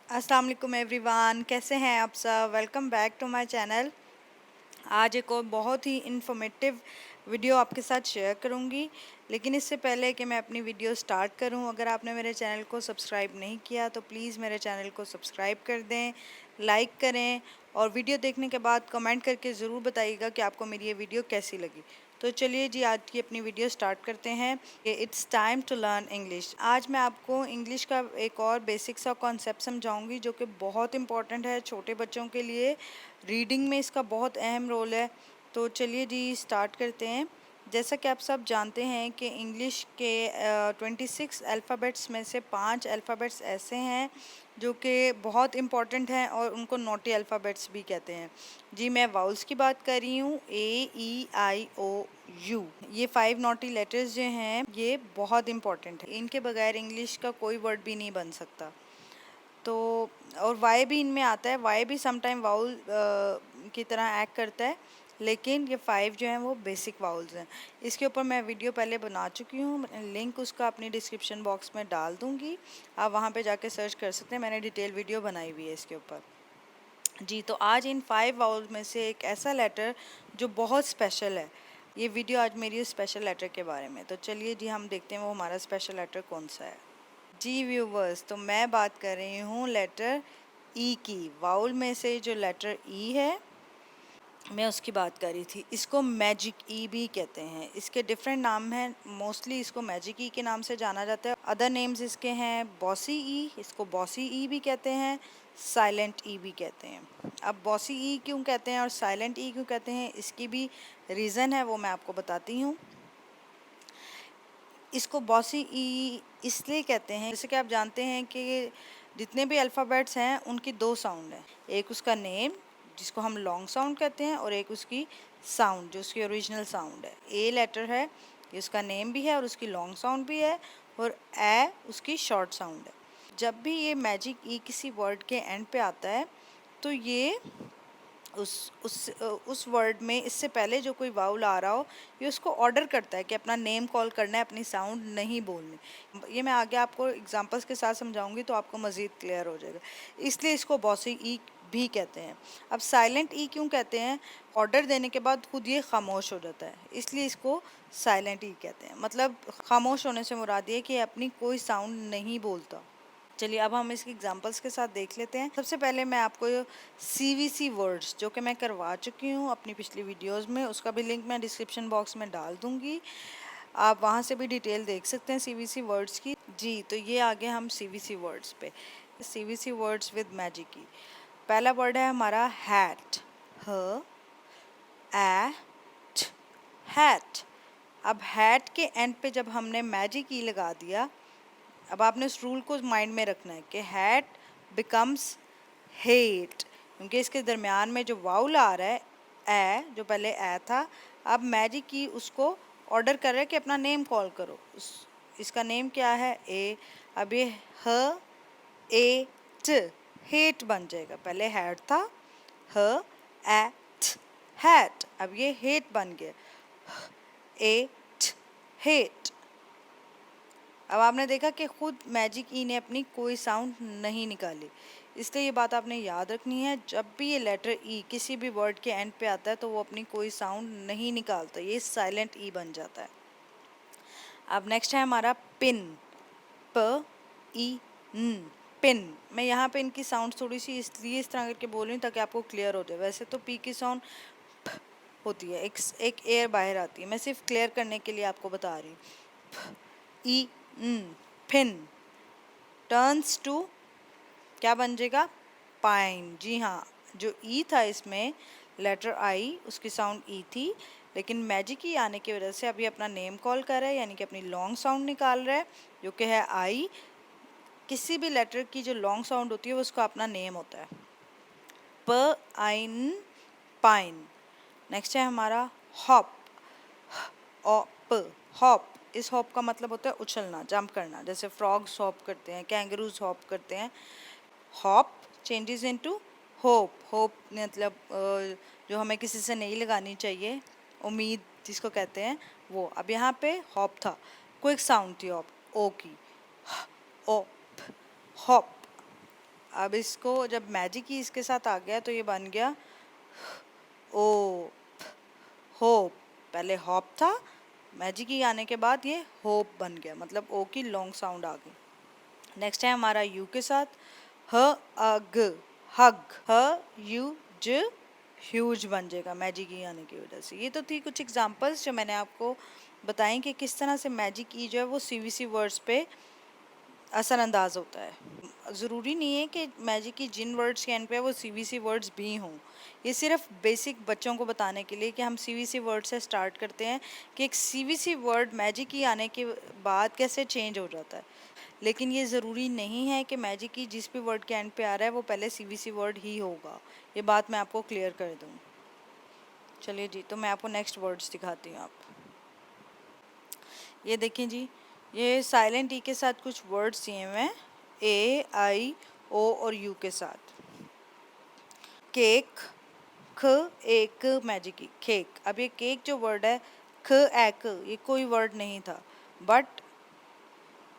अस्सलाम वालेकुम एवरीवन, कैसे हैं आप सब। Welcome back to my channel. आज एक और बहुत ही इन्फॉर्मेटिव वीडियो आपके साथ शेयर करूंगी। लेकिन इससे पहले कि मैं अपनी वीडियो स्टार्ट करूं, अगर आपने मेरे चैनल को सब्सक्राइब नहीं किया तो प्लीज़ मेरे चैनल को सब्सक्राइब कर दें, लाइक करें और वीडियो देखने के बाद कमेंट करके ज़रूर बताइएगा कि आपको मेरी ये वीडियो कैसी लगी। तो चलिए जी, आज की अपनी वीडियो स्टार्ट करते हैं। It's time to learn English. आज मैं आपको इंग्लिश का एक और बेसिक सा कॉन्सेप्ट समझाऊंगी जो कि बहुत इंपॉर्टेंट है छोटे बच्चों के लिए। रीडिंग में इसका बहुत अहम रोल है। तो चलिए जी, स्टार्ट करते हैं। जैसा कि आप सब जानते हैं कि इंग्लिश के 26 अल्फ़ाबेट्स में से 5 अल्फ़ाबेट्स ऐसे हैं जो कि बहुत इम्पॉर्टेंट हैं और उनको नॉटी अल्फ़ाबेट्स भी कहते हैं। जी, मैं वाउल्स की बात कर रही हूँ, AEIOU। ये 5 नॉटी लेटर्स जो हैं ये बहुत इम्पॉर्टेंट है। इनके बगैर इंग्लिश का कोई वर्ड भी नहीं बन सकता। तो और वाई भी इनमें आता है। वाई भी समटाइम वाउल की तरह एक्ट करता है, लेकिन ये 5 जो हैं वो बेसिक वाउल्स हैं। इसके ऊपर मैं वीडियो पहले बना चुकी हूँ, लिंक उसका अपनी डिस्क्रिप्शन बॉक्स में डाल दूँगी। आप वहाँ पे जाके सर्च कर सकते हैं, मैंने डिटेल वीडियो बनाई हुई है इसके ऊपर। जी, तो आज इन 5 वाउल में से एक ऐसा लेटर जो बहुत स्पेशल है। ये वीडियो आज मेरी स्पेशल लेटर के बारे में। तो चलिए जी, हम देखते हैं वो हमारा स्पेशल लेटर कौन सा है। जी व्यूवर्स, तो मैं बात कर रही हूँ लेटर ई की। वाउल में से जो लेटर ई है, मैं उसकी बात कर रही थी। इसको मैजिक ई भी कहते हैं। इसके डिफरेंट नाम हैं। मोस्टली इसको मैजिक ई के नाम से जाना जाता है। अदर नेम्स इसके हैं बॉसी ई, इसको बॉसी ई भी कहते हैं, साइलेंट ई भी कहते हैं। अब बॉसी ई क्यों कहते हैं और साइलेंट ई क्यों कहते हैं, इसकी भी रीज़न है, वो मैं आपको बताती हूँ। इसको बॉसी ई इसलिए कहते हैं, जैसे कि आप जानते हैं कि जितने भी अल्फ़ाबेट्स हैं उनकी 2 साउंड हैं। एक उसका नेम जिसको हम लॉन्ग साउंड कहते हैं और एक उसकी साउंड जो उसकी ओरिजिनल साउंड है। ए लेटर है, ये उसका नेम भी है और उसकी लॉन्ग साउंड भी है, और ए उसकी शॉर्ट साउंड है। जब भी ये मैजिक ई किसी वर्ड के एंड पे आता है तो ये उस वर्ड में इससे पहले जो कोई वाउल आ रहा हो, ये उसको ऑर्डर करता है कि अपना नेम कॉल करना है, अपनी साउंड नहीं बोलनी। ये मैं आगे आपको एग्जांपल्स के साथ समझाऊंगी तो आपको मज़ीद क्लियर हो जाएगा। इसलिए इसको बॉसी ई भी कहते हैं। अब साइलेंट ई क्यों कहते हैं, ऑर्डर देने के बाद खुद ये खामोश हो जाता है, इसलिए इसको साइलेंट ई कहते हैं। मतलब खामोश होने से मुराद ये कि अपनी कोई साउंड नहीं बोलता। चलिए, अब हम इसके एग्जांपल्स के साथ देख लेते हैं। सबसे पहले मैं आपको CVC वर्ड्स जो कि मैं करवा चुकी हूँ अपनी पिछली वीडियोस में, उसका भी लिंक मैं डिस्क्रिप्शन बॉक्स में डाल दूँगी। आप वहाँ से भी डिटेल देख सकते हैं CVC वर्ड्स की। जी, तो ये आ गए हम CVC वर्ड्स पे। CVC वर्ड्स विद मैजिक की। पहला वर्ड है हमारा हैट, ह ए ट, हैट। अब हैट के एंड पे जब हमने मैजिक ई लगा दिया, अब आपने इस रूल को माइंड में रखना है कि हैट बिकम्स हेट, क्योंकि इसके दरमियान में जो वाउल आ रहा है ए, जो पहले ए था, अब मैजिक की उसको ऑर्डर कर रहा है कि अपना नेम कॉल करो। इसका नेम क्या है, ए। अब ये ह ए ट, हेट बन जाएगा। पहले हैट था, ह ए ट, हैट। अब ये हेट बन गया, ए ट, हेट। अब आपने देखा कि खुद मैजिक ई ने अपनी कोई साउंड नहीं निकाली, इसलिए ये बात आपने याद रखनी है। जब भी ये लेटर ई किसी भी वर्ड के एंड पे आता है तो वो अपनी कोई साउंड नहीं निकालता, ये साइलेंट ई बन जाता है। अब नेक्स्ट है हमारा पिन, प ई न, पिन। मैं यहाँ पे इनकी साउंड थोड़ी सी इसलिए इस तरह करके बोल रही हूँ ताकि आपको क्लियर हो जाए। वैसे तो पी की साउंड होती है, एक एयर बाहर आती है, मैं सिर्फ क्लियर करने के लिए आपको बता रही हूँ। ई न, पिन टर्न्स टू क्या बन जाएगा, पाइन। जी हाँ, जो ई था इसमें लेटर आई, उसकी साउंड ई थी, लेकिन मैजिक ई आने की वजह से अभी अपना नेम कॉल कर रहा है, यानी कि अपनी लॉन्ग साउंड निकाल रहा है जो कि है आई। किसी भी लेटर की जो लॉन्ग साउंड होती है वो उसका अपना नेम होता है। प आइन, पाइन। नेक्स्ट है हमारा हॉप, ओ प, हॉप। इस हॉप का मतलब होता है उछलना, जंप करना। जैसे फ्रॉग्स हॉप करते हैं, कैंगरूज हॉप करते हैं। Hop changes into hope. Hope मतलब जो हमें किसी से नहीं लगानी चाहिए, उम्मीद जिसको कहते हैं वो। अब यहाँ पे हॉप था, क्विक साउंड थी हॉप, ओ की, ओ हॉप। अब इसको जब मैजिक ई इसके साथ आ गया तो ये बन गया ओ, होप। पहले हॉप था, मैजिक ई आने के बाद ये होप बन गया, मतलब ओ की लॉन्ग साउंड आ गई। नेक्स्ट है हमारा यू के साथ ह अग, हग, ह यू ज, ह्यूज बन जाएगा मैजिक ई आने की वजह से। ये तो थी कुछ एग्जांपल्स जो मैंने आपको बताएं कि किस तरह से मैजिक ई जो है वो सीवीसी वर्ड्स पे असरअंदाज होता है। ज़रूरी नहीं है कि मैजिक की जिन वर्ड्स के एंड पे है वो सीवीसी वर्ड्स भी हों। ये सिर्फ बेसिक बच्चों को बताने के लिए कि हम सीवीसी वर्ड से स्टार्ट करते हैं कि एक सीवीसी वर्ड मैजिक की आने के बाद कैसे चेंज हो जाता है। लेकिन ये ज़रूरी नहीं है कि मैजिक की जिस भी वर्ड के एंड पे आ रहा है वो पहले सीवीसी वर्ड ही होगा। ये बात मैं आपको क्लियर कर दूँ। चलिए जी, तो मैं आपको नेक्स्ट वर्ड्स दिखाती हूँ। आप ये देखें जी, ये साइलेंट ई के साथ कुछ वर्ड्स दिए हुए हैं, ए आई ओ और यू के साथ। केक, ख एक मैजिक ई, केक। अब ये केक जो वर्ड है, ख एक, ये कोई वर्ड नहीं था, बट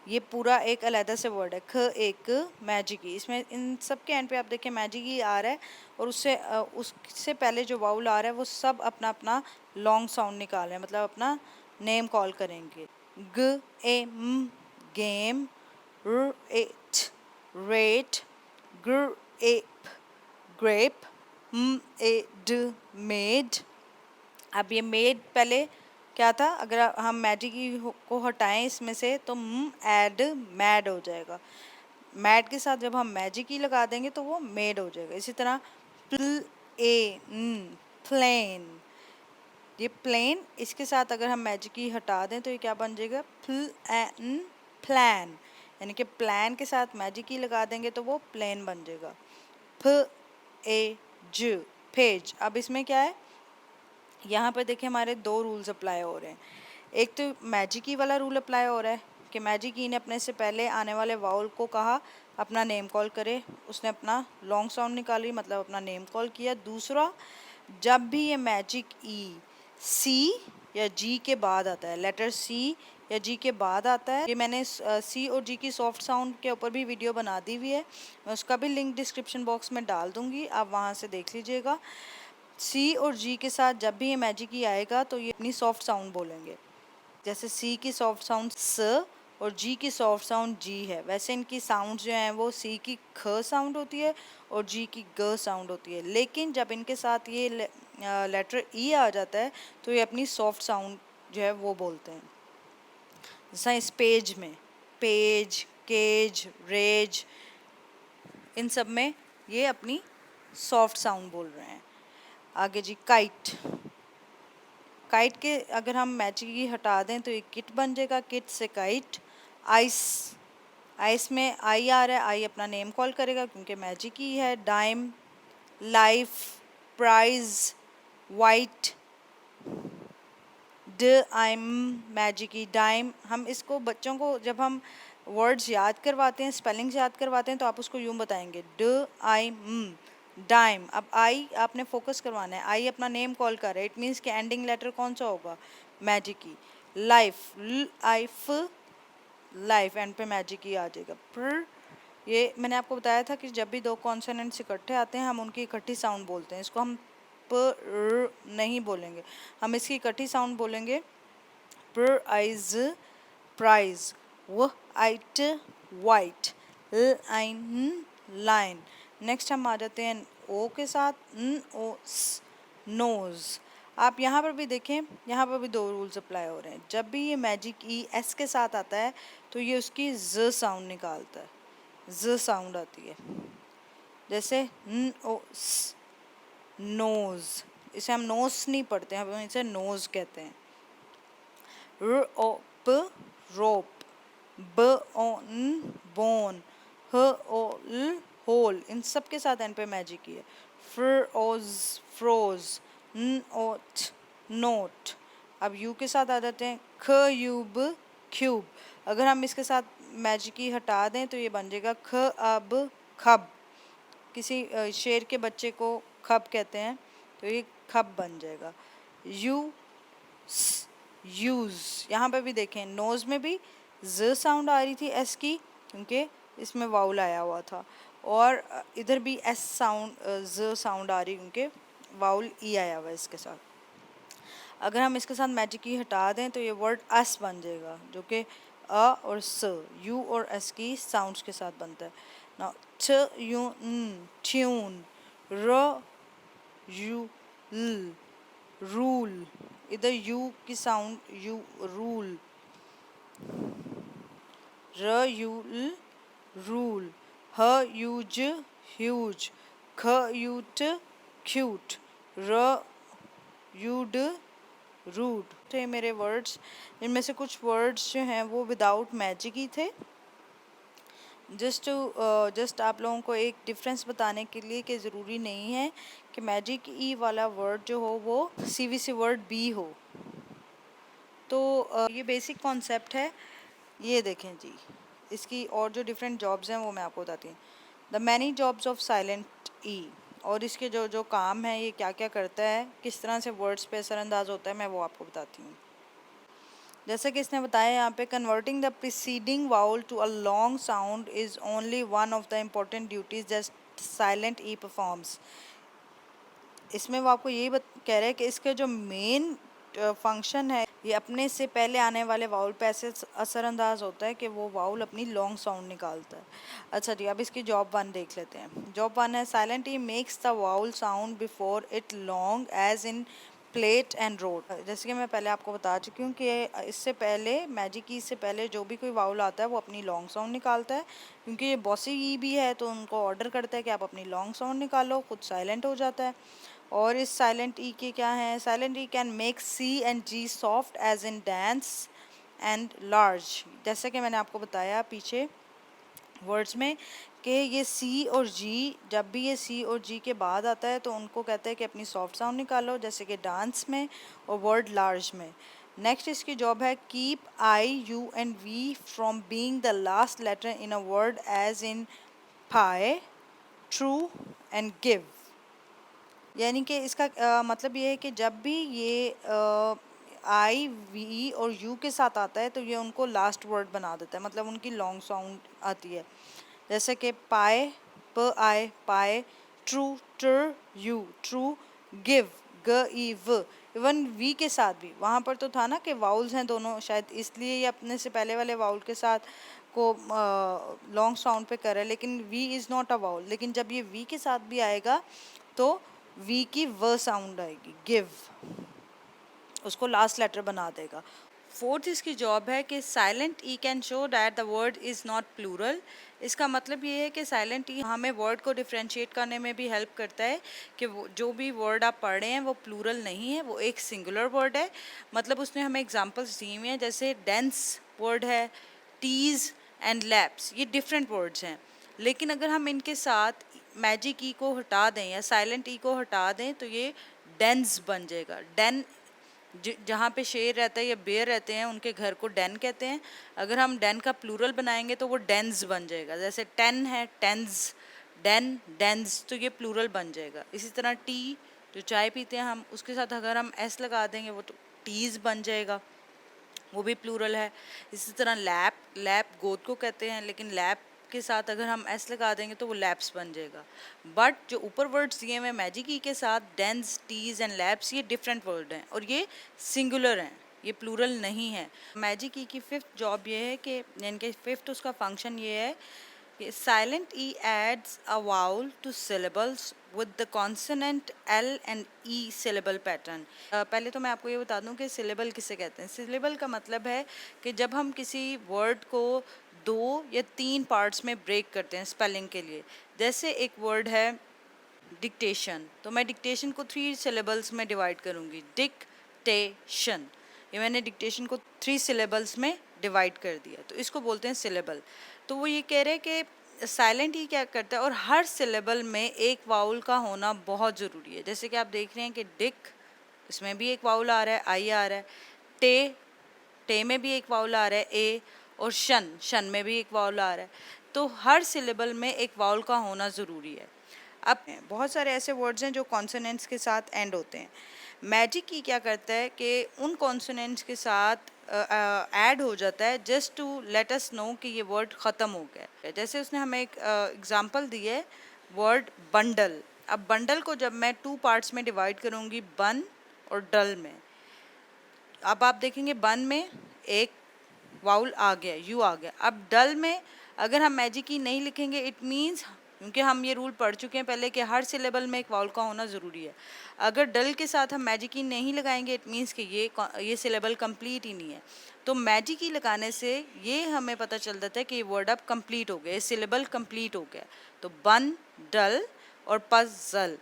ये पूरा एक अलग से वर्ड है, ख एक मैजिक ई। इसमें इन सब के एंड पे आप देखें मैजिक ई आ रहा है, और उससे पहले जो वाउल आ रहा है वो सब अपना अपना लॉन्ग साउंड निकाल रहे हैं, मतलब अपना नेम कॉल करेंगे। ग ए म, game, r it, rate, gr ape, grape, a d, made। अब ये मेड पहले क्या था, अगर हम मैजिक को हटाएं इसमें से तो एड मैड हो जाएगा। मैड के साथ जब हम मैजिक की लगा देंगे तो वो मेड हो जाएगा। इसी तरह प्ल ए प्लेन, ये प्लेन, इसके साथ अगर हम मैजिक की हटा दें तो ये क्या बन जाएगा, प्लान। यानी कि प्लान के साथ मैजिक की लगा देंगे तो वो प्लेन बन जाएगा। फ ए ज, पेज। अब इसमें क्या है, यहाँ पर देखिए हमारे दो रूल्स अप्लाई हो रहे हैं। एक तो मैजिक की वाला रूल अप्लाई हो रहा है कि मैजिक की ने अपने से पहले आने वाले वाउल को कहा अपना नेम कॉल करे, उसने अपना लॉन्ग साउंड निकाली, मतलब अपना नेम कॉल किया। दूसरा, जब भी ये मैजिक ई सी या जी के बाद आता है, लेटर सी या जी के बाद आता है, ये मैंने सी और जी की सॉफ्ट साउंड के ऊपर भी वीडियो बना दी हुई है, मैं उसका भी लिंक डिस्क्रिप्शन बॉक्स में डाल दूंगी, आप वहाँ से देख लीजिएगा। सी और जी के साथ जब भी ये मैजिक ई आएगा तो ये अपनी सॉफ्ट साउंड बोलेंगे। जैसे सी की सॉफ्ट साउंड स और जी की सॉफ्ट साउंड जी है, वैसे इनकी साउंड जो हैं वो सी की ख साउंड होती है और जी की ग साउंड होती है। लेकिन जब इनके साथ ये लेटर ई आ जाता है तो ये अपनी सॉफ्ट साउंड जो है वो बोलते हैं। जैसा इस पेज में, पेज, केज, रेज, इन सब में ये अपनी सॉफ्ट साउंड बोल रहे हैं। आगे जी, काइट। काइट के अगर हम मैजिक की हटा दें तो ये किट बन जाएगा, किट से काइट। आइस, आइस में आई आ रहा है, आई अपना नेम कॉल करेगा क्योंकि मैजिक ही है। डाइम, लाइफ, प्राइज, वाइट, ड आइम मैजिक ही, डाइम। हम इसको बच्चों को जब हम वर्ड्स याद करवाते हैं, स्पेलिंग्स याद करवाते हैं, तो आप उसको यूँ बताएंगे, ड आई डाइम। अब आई आपने फोकस करवाना है, आई अपना नेम कॉल कर रहा है, इट मीन्स कि एंडिंग लेटर कौन सा होगा, मैजिक की। लाइफ, लाइफ, लाइफ एंड पे मैजिक ही आ जाएगा। पर ये मैंने आपको बताया था कि जब भी दो कॉन्सोनेंट्स इकट्ठे आते हैं हम उनकी इकट्ठी साउंड बोलते हैं, इसको हम प नहीं बोलेंगे, हम इसकी इकट्ठी साउंड बोलेंगे। प्राइज, प्राइज, व आइट, वाइट, लाइन, लाइन। नेक्स्ट हम आ जाते हैं ओ के साथ, न ओ स, नोज। आप यहाँ पर भी देखें, यहाँ पर भी दो रूल्स अप्लाई हो रहे हैं। जब भी ये मैजिक ई एस के साथ आता है तो ये उसकी ज साउंड निकालता है, ज साउंड आती है। जैसे न ओ स, नोज, इसे हम नोज नहीं पढ़ते हैं, हम इसे नोज कहते हैं। र ओ प, रोप, ब ओ न, बोन, ह ओ ल, होल। इन सब के साथ एन पे मैजिक ही है। फ्र ओज, फ्रोज, न ओ ट, नोट। अब यू के साथ आ जाते हैं, ख यूब, क्यूब। अगर हम इसके साथ मैजिक ही हटा दें तो ये बन जाएगा ख अब, खब। किसी शेर के बच्चे को खब कहते हैं तो ये खब बन जाएगा। You, use. यहाँ पे भी देखें नोज में भी ज साउंड आ रही थी एस की, क्योंकि इसमें वाउल आया हुआ था। और इधर भी एस साउंड ज साउंड आ रही है क्योंकि वाउल ई आया हुआ है इसके साथ। अगर हम इसके साथ मैजिक की हटा दें तो ये वर्ड अस बन जाएगा, जो कि अ और स, यू और एस की साउंड्स के साथ बनता है ना। ठ यू न, ट्यून, र यू ल, रूल, इधर यू की साउंड यू, रूल, र यू ल, रूल, ह यू ज, ह्यूज, ख यू ट, क्यूट, र यू ड, रूट थे मेरे वर्ड्स। इनमें से कुछ वर्ड्स जो हैं वो विदाउट मैजिक ही थे। जस्ट आप लोगों को एक डिफरेंस बताने के लिए कि ज़रूरी नहीं है कि मैजिक ई वाला वर्ड जो हो वो सीवीसी वर्ड बी हो। तो ये बेसिक कॉन्सेप्ट है। ये देखें जी, इसकी और जो डिफरेंट जॉब्स हैं वो मैं आपको बताती हूँ। The many jobs of silent e, और इसके जो जो काम है ये क्या क्या करता है, किस तरह से वर्ड्स पे असरअंदाज होता है, मैं वो आपको बताती हूँ। जैसे कि इसने बताया यहाँ पे, converting the preceding vowel to a long sound is only one of the important duties that silent E performs. इसमें वो आपको यही कह रहे हैं कि इसके जो मेन फंक्शन है ये अपने से पहले आने वाले वाउल पे ऐसे असरअंदाज होता है कि वो वाउल अपनी लॉन्ग साउंड निकालता है। अच्छा जी, अब इसकी जॉब वन देख लेते हैं। जॉब वन है, silent E makes the vowel sound before it long as in plate and road. जैसे कि मैं पहले आपको बता चुकी हूँ कि इससे पहले मैजिक की से पहले जो भी कोई वाउल आता है वो अपनी लॉन्ग साउंड निकालता है, क्योंकि ये बॉसी ई भी है तो उनको ऑर्डर करता है कि आप अपनी लॉन्ग साउंड निकालो, खुद साइलेंट हो जाता है। और इस साइलेंट ई के क्या हैं, silent E can make C and G soft as in dense and large. जैसे कि मैंने आपको बताया पीछे वर्ड्स में कि ये सी और जी, जब भी ये सी और जी के बाद आता है तो उनको कहते हैं कि अपनी सॉफ्ट साउंड निकालो, जैसे कि डांस में और वर्ड लार्ज में। नेक्स्ट इसकी जॉब है, keep I U and V from being the last letter in a word as in pie, true and give. यानी कि इसका मतलब ये है कि जब भी ये आई वी और यू के साथ आता है तो ये उनको लास्ट वर्ड बना देता है, मतलब उनकी लॉन्ग साउंड आती है। जैसे कि पाए, प आए, पाए, ट्रू, टर, यू, ट्रू, गिव, ग ई व। इवन वी के साथ भी, वहाँ पर तो था ना कि वाउल्स हैं दोनों, शायद इसलिए ये अपने से पहले वाले वाउल के साथ को लॉन्ग साउंड पे कर रहा है, लेकिन V is not a vowel. लेकिन जब ये वी के साथ भी आएगा तो वी की व साउंड आएगी, गिव, उसको लास्ट लेटर बना देगा। फोर्थ इसकी जॉब है कि silent E can show that the word is not plural. इसका मतलब ये है कि साइलेंट ई हमें वर्ड को डिफ्रेंशिएट करने में भी हेल्प करता है कि वो जो भी वर्ड आप पढ़ रहे हैं वो प्लूरल नहीं है, वो एक सिंगुलर वर्ड है। मतलब उसने हमें एग्जांपल्स दी हुई हैं, जैसे डेंस वर्ड है, टीज एंड लैप्स, ये डिफरेंट वर्ड्स हैं। लेकिन अगर हम इनके साथ मैजिक ई को हटा दें या साइलेंट ई को हटा दें तो ये डेंस बन जाएगा। डेन, जहाँ पे शेर रहता है या बेर रहते हैं उनके घर को डेन कहते हैं। अगर हम डेन का प्लूरल बनाएंगे तो वो डेंस बन जाएगा। जैसे टेन है, टेंस, डेन, डेंस, तो ये प्लूरल बन जाएगा। इसी तरह टी, जो चाय पीते हैं हम, उसके साथ अगर हम एस लगा देंगे वो तो टीज बन जाएगा, वो भी प्लूरल है। इसी तरह लैप, लैप गोद को कहते हैं, लेकिन लैप के साथ अगर हम एस लगा देंगे तो वो लैप्स बन जाएगा। बट जो ऊपर वर्ड्स दिए हुए मैजिक ई के साथ, डेंस, टीज एंड लैप्स, ये डिफरेंट वर्ड हैं और ये सिंगुलर हैं, ये प्लूरल नहीं है। मैजिक ई की फिफ्थ जॉब ये है कि, यानी कि फिफ्थ उसका फंक्शन ये है कि silent E adds a vowel to syllables with the consonant L and E syllable pattern. पहले तो मैं आपको ये बता दूं कि सिलेबल किसे कहते हैं। सिलेबल का मतलब है कि जब हम किसी वर्ड को 2 या 3 पार्ट्स में ब्रेक करते हैं स्पेलिंग के लिए। जैसे एक वर्ड है डिक्टेशन, तो मैं डिक्टेशन को 3 सिलेबल्स में डिवाइड करूँगी, डिक्टेशन। ये मैंने डिक्टेशन को 3 सिलेबल्स में डिवाइड कर दिया, तो इसको बोलते हैं सिलेबल। तो वो ये कह रहे हैं कि साइलेंट ही क्या करता है, और हर सिलेबल में एक वाउल का होना बहुत ज़रूरी है। जैसे कि आप देख रहे हैं कि डिक, इसमें भी एक वाउल आ रहा है, आई आ रहा है। टे, टे में भी एक वाउल आ रहा है, ए। और शन, शन में भी एक वाउल आ रहा है। तो हर सिलेबल में एक वाउल का होना ज़रूरी है। अब बहुत सारे ऐसे वर्ड्स हैं जो कॉन्सोनेंट्स के साथ एंड होते हैं। मैजिक की क्या करता है कि उन कॉन्सोनेंट्स के साथ ऐड हो जाता है just to let us know कि ये वर्ड ख़त्म हो गया है। जैसे उसने हमें एक एग्जांपल दी है, वर्ड बंडल। अब बंडल को जब मैं 2 पार्ट्स में डिवाइड करूँगी, बन और डल में, अब आप देखेंगे बन में एक वाउल आ गया, यू आ गया। अब डल में अगर हम मैजिक ई नहीं लिखेंगे, इट मीन्स, क्योंकि हम ये रूल पढ़ चुके हैं पहले कि हर सिलेबल में एक वाउल का होना ज़रूरी है। अगर डल के साथ हम मैजिक ई नहीं लगाएंगे, इट मीन्स कि ये सिलेबल कंप्लीट ही नहीं है। तो मैजिक ई लगाने से ये हमें पता चल जाता है कि ये वर्ड अब कंप्लीट हो गया, ये सिलेबल कंप्लीट हो गया। तो बन, डल और पज़ल।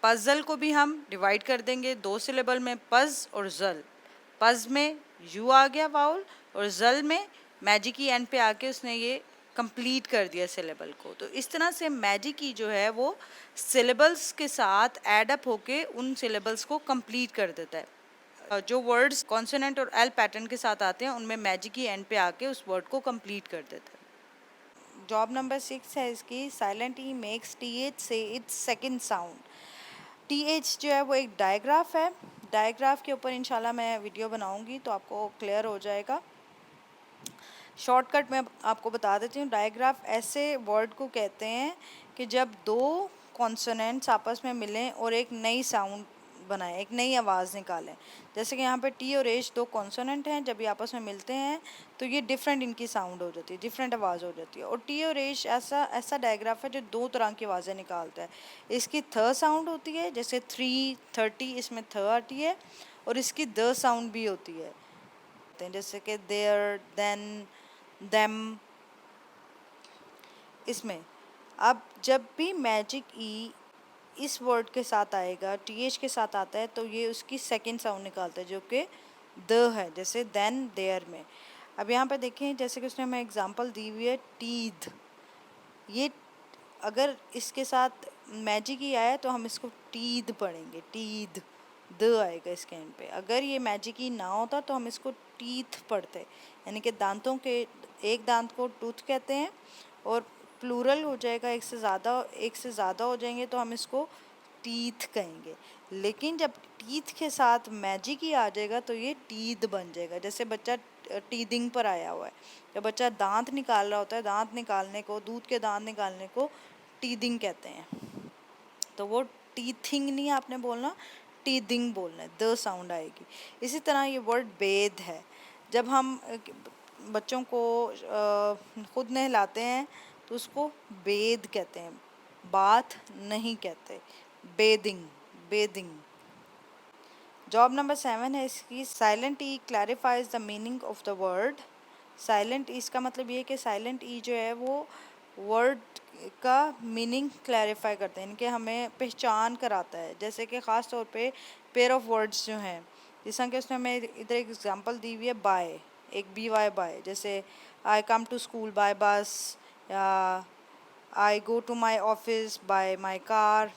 पज़ल को भी हम डिवाइड कर देंगे 2 सिलेबल में, पज़ और ज़ल। पज़ में यू आ गया वाउल, और ज़ल में मैजिक ई एंड पे आके उसने ये कंप्लीट कर दिया सिलेबल को। तो इस तरह से मैजिक ई जो है वो सिलेबल्स के साथ ऐड अप होके उन सिलेबल्स को कंप्लीट कर देता है। जो वर्ड्स कॉन्सोनेंट और एल पैटर्न के साथ आते हैं, उनमें मैजिक ई एंड पे आके उस वर्ड को कंप्लीट कर देता है। जॉब नंबर 6 है इसकी, silent E makes T H से it's second sound. T H जो है वो एक डायग्राफ है। डायग्राफ के ऊपर इंशाल्लाह मैं वीडियो बनाऊंगी तो आपको क्लियर हो जाएगा। शॉर्टकट में आपको बता देती हूँ। डायग्राफ ऐसे वर्ड को कहते हैं कि जब दो कॉन्सोनेंट्स आपस में मिलें और एक नई साउंड बनाएं, एक नई आवाज़ निकालें। जैसे कि यहाँ पे टी और एच दो कॉन्सोनेंट हैं, जब ये आपस में मिलते हैं तो ये डिफरेंट इनकी साउंड हो जाती है, डिफरेंट आवाज़ हो जाती है। और टी और एच ऐसा ऐसा डायग्राफ है जो दो तरह की आवाज़ें निकालता है। इसकी थ साउंड होती है, जैसे 3, 30 इसमें थ आती है, और इसकी द साउंड भी होती है, जैसे कि देयर, देन, देम इसमें। अब जब भी मैजिक ई इस वर्ड के साथ आएगा, टी एच के साथ आता है, तो ये उसकी सेकंड साउंड निकालता है जो कि द है, जैसे देन, देयर में। अब यहाँ पे देखें, जैसे कि उसने हमें एग्जांपल दी हुई है टीथ। ये अगर इसके साथ मैजिक ही आया तो हम इसको टीद पढ़ेंगे, टीद, द आएगा इसके एंड पे। अगर ये मैजिक ही ना होता तो हम इसको टीथ पढ़ते, यानी कि दांतों के एक दांत को टूथ कहते हैं, और प्लूरल हो जाएगा, एक से ज़्यादा हो जाएंगे तो हम इसको टीथ कहेंगे। लेकिन जब टीथ के साथ मैजिक ही आ जाएगा तो ये टीद बन जाएगा। जैसे बच्चा टीदिंग पर आया हुआ है, जब बच्चा दांत निकाल रहा होता है, दांत निकालने को, दूध के दांत निकालने को टीदिंग कहते हैं। तो वो टीथिंग नहीं आपने बोलना, टीदिंग बोलना है, द साउंड आएगी। इसी तरह ये वर्ड बेद है। जब हम बच्चों को खुद नहलाते हैं तो उसको बेद कहते हैं, बाथ नहीं कहते, बेदिंग, बेदिंग। जॉब नंबर 7 है इसकी, silent e clarifies the meaning of the word. Silent e इसका मतलब ये है कि साइलेंट ई जो है वो वर्ड का मीनिंग क्लैरिफाई करते हैं, इनके हमें पहचान कराता है। जैसे कि ख़ास तौर पे पेयर ऑफ वर्ड्स जो हैं, जिस कि उसने हमें इधर एक एग्जांपल दी हुई है, बाय, एक बी वाई बाय, जैसे I come to school by bus, या I go to my office by my car,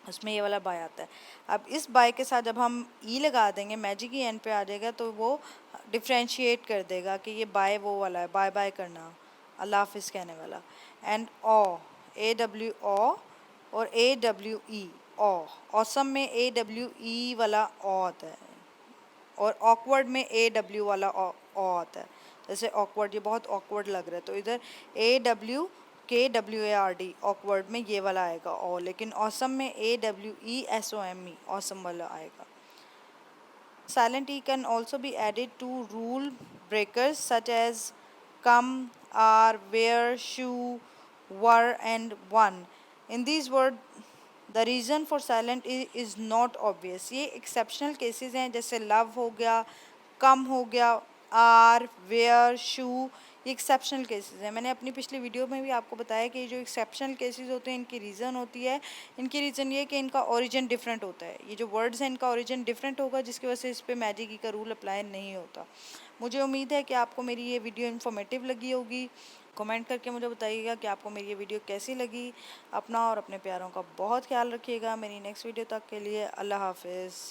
उसमें ये वाला बाय आता है। अब इस बाय के साथ जब हम ई लगा देंगे, मैजिक ई एंड पे आ जाएगा, तो वो डिफ्रेंशिएट कर देगा कि ये बाय वो वाला है, बाय बाय करना, अल्लाह हाफिज़ कहने वाला। And O, A W O और ए डब्ल्यू ई, ओ, ऑसम में ए डब्ल्यू ई वाला ओ आता है, और ऑकवर्ड में ए डब्ल्यू वाला ओ आता है। जैसे ऑकवर्ड, ये बहुत ऑकवर्ड लग रहा है, तो इधर ए डब्ल्यू के W A R D, awkward में ये वाला आएगा ओ, लेकिन ऑसम में A W E S O M E, awesome वाला आएगा। Silent E can also be added to rule breakers such as come, are, where, shoe, were and one. In these words, the reason for silent E is not obvious. ये exceptional cases हैं, जैसे love हो गया, come हो गया, are, where, shoe, ये exceptional cases हैं। मैंने अपनी पिछली वीडियो में भी आपको बताया कि जो एक्सेप्शनल केसेस होते हैं, इनकी रीज़न होती है, इनकी रीज़न ये है कि इनका ओरिजिन डिफरेंट होता है। ये जो वर्ड्स हैं, इनका ओरिजिन डिफरेंट होगा, जिसकी वजह से इस पर मैजिक ई का रूल अप्लाई नहीं होता। मुझे उम्मीद है कि आपको मेरी ये वीडियो इन्फॉर्मेटिव लगी होगी। कमेंट करके मुझे बताइएगा कि आपको मेरी ये वीडियो कैसी लगी। अपना और अपने प्यारों का बहुत ख्याल रखिएगा। मेरी नेक्स्ट वीडियो तक के लिए अल्लाह हाफिज़।